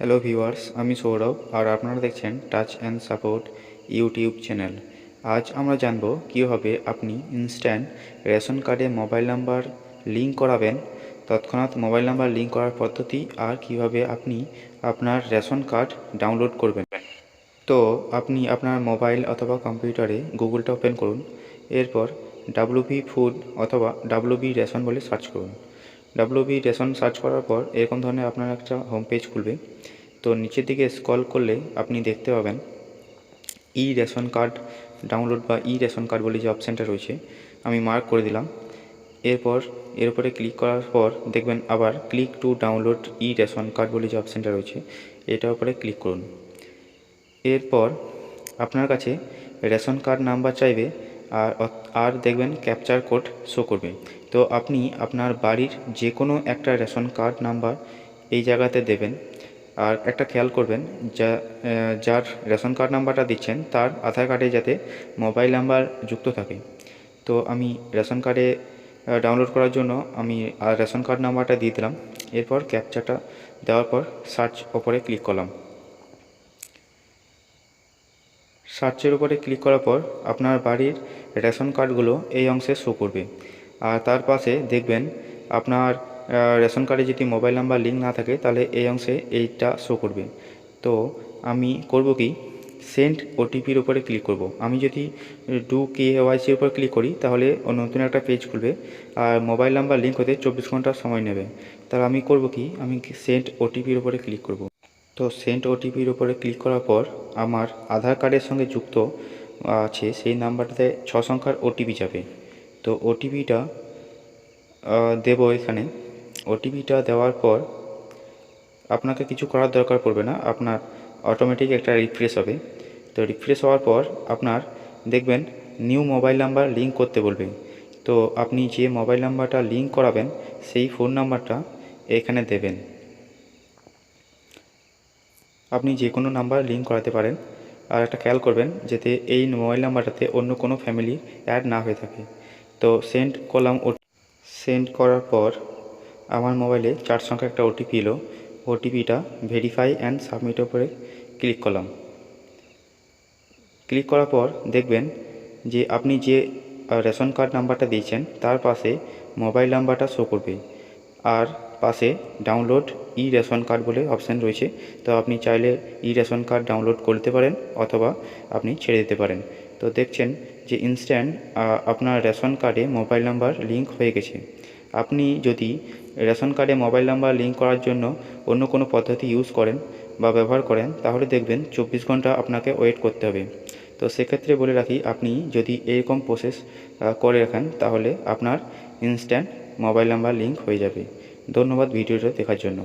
Hello viewers, আমি সৌরভ আর আপনারা দেখছেন touch and support YouTube channel. আজ আমরা জানব কীভাবে আপনি ইনস্ট্যান্ট রেশন কার্ডে মোবাইল নাম্বার লিঙ্ক করাবেন, তৎক্ষণাৎ মোবাইল নাম্বার লিঙ্ক করার পদ্ধতি, আর কিভাবে আপনি আপনার রেশন কার্ড ডাউনলোড করবেন। তো আপনি আপনার মোবাইল অথবা কম্পিউটারে গুগলটা ওপেন করুন। এরপর ডাব্লুবি ফুড অথবা ডাব্লুবি রেশন বলে সার্চ করুন। ডাব্লুবি রেশন সার্চ করার পর এরকম ধরনের আপনার একটা হোম পেজ খুলবে। তো নিচের দিকে স্ক্রল করলে আপনি দেখতে পাবেন ই রেশন কার্ড ডাউনলোড বা ই রেশন কার্ড বলে যে অপশানটা রয়েছে, আমি মার্ক করে দিলাম। এরপর এর উপরে ক্লিক করার পর দেখবেন আবার click to download E ration card বলে যে অপশানটা রয়েছে, এটার উপরে ক্লিক করুন। এরপর আপনার কাছে রেশন কার্ড নাম্বার চাইবে আর দেখবেন ক্যাপচার কোড শো করবে। তো আপনি আপনার বাড়ির যে কোনো একটা রেশন কার্ড নাম্বার এই জায়গাতে দেবেন। আর একটা খেয়াল করবেন, যার রেশন কার্ড নাম্বারটা দিচ্ছেন তার আধার কার্ডে যাতে মোবাইল নাম্বার যুক্ত থাকে। তো আমি রেশন কার্ডে ডাউনলোড করার জন্য আমি রেশন কার্ড নাম্বারটা দিয়ে দিলাম। এরপর ক্যাপচারটা দেওয়ার পর সার্চ ওপরে ক্লিক করলাম। সার্চের উপরে ক্লিক করার পর আপনার বাড়ির রেশন কার্ডগুলো এই অংশে শো করবে। আর তার পাশে দেখবেন আপনার রেশন কার্ডে যদি মোবাইল নাম্বার লিঙ্ক না থাকে তাহলে এই অংশে এইটা শো করবে। তো আমি করব কি, সেন্ড ওটিপির উপরে ক্লিক করব। আমি যদি ডু কেওয়াইসির উপর ক্লিক করি তাহলে নতুন একটা পেজ খুলবে আর মোবাইল নাম্বার লিঙ্ক হতে 24 ঘন্টা সময় নেবে। তাহলে আমি করব কি, আমি সেন্ড ওটিপির উপরে ক্লিক করব। তো সেন্ড ওটিপির উপরে ক্লিক করার পর আমার আধার কার্ডের সঙ্গে যুক্ত আছে সেই নাম্বারটাতে 6 সংখ্যার ওটিপি যাবে। তো ওটিপিটা দেব এখানে। ওটিপিটা দেওয়ার পর আপনাকে কিছু করার দরকার পড়বে না, আপনার অটোমেটিক একটা রিফ্রেশ হবে। তো রিফ্রেশ হওয়ার পর আপনার দেখবেন নিউ মোবাইল নাম্বার লিঙ্ক করতে বলবে। তো আপনি যে মোবাইল নাম্বারটা লিঙ্ক করাবেন সেই ফোন নাম্বারটা এখানে দেবেন। আপনি যে কোনো নাম্বার লিঙ্ক করাতে পারেন। আর একটা খেয়াল করবেন যাতে এই মোবাইল নাম্বারটাতে অন্য কোনো ফ্যামিলি অ্যাড না হয়ে থাকে। তো সেন্ড করলাম। সেন্ড করার পর আমার মোবাইলে 4 সংখ্যা একটা ওটিপি এলো। ওটিপিটা ভেরিফাই অ্যান্ড সাবমিটের উপরে ক্লিক করলাম। ক্লিক করার পর দেখবেন যে আপনি যে রেশন কার্ড নাম্বারটা দিয়েছেন তার পাশে মোবাইল নাম্বারটা শো করবে আর পাশে ডাউনলোড ই রেশন কার্ড বলে অপশান রয়েছে। তো আপনি চাইলে ই রেশন কার্ড ডাউনলোড করতে পারেন অথবা আপনি ছেড়ে দিতে পারেন। তো দেখছেন যে ইনস্ট্যান্ট আপনার রেশন কার্ডে মোবাইল নাম্বার লিঙ্ক হয়ে গেছে। আপনি যদি রেশন কার্ডে মোবাইল নাম্বার লিঙ্ক করার জন্য অন্য কোনো পদ্ধতি ইউজ করেন বা ব্যবহার করেন তাহলে দেখবেন 24 ঘন্টা আপনাকে ওয়েট করতে হবে। তো সেক্ষেত্রে বলে রাখি, আপনি যদি এরকম প্রসেস করে রাখেন তাহলে আপনার ইনস্ট্যান্ট মোবাইল নাম্বার লিঙ্ক হয়ে যাবে। ধন্যবাদ ভিডিওটা দেখার জন্য।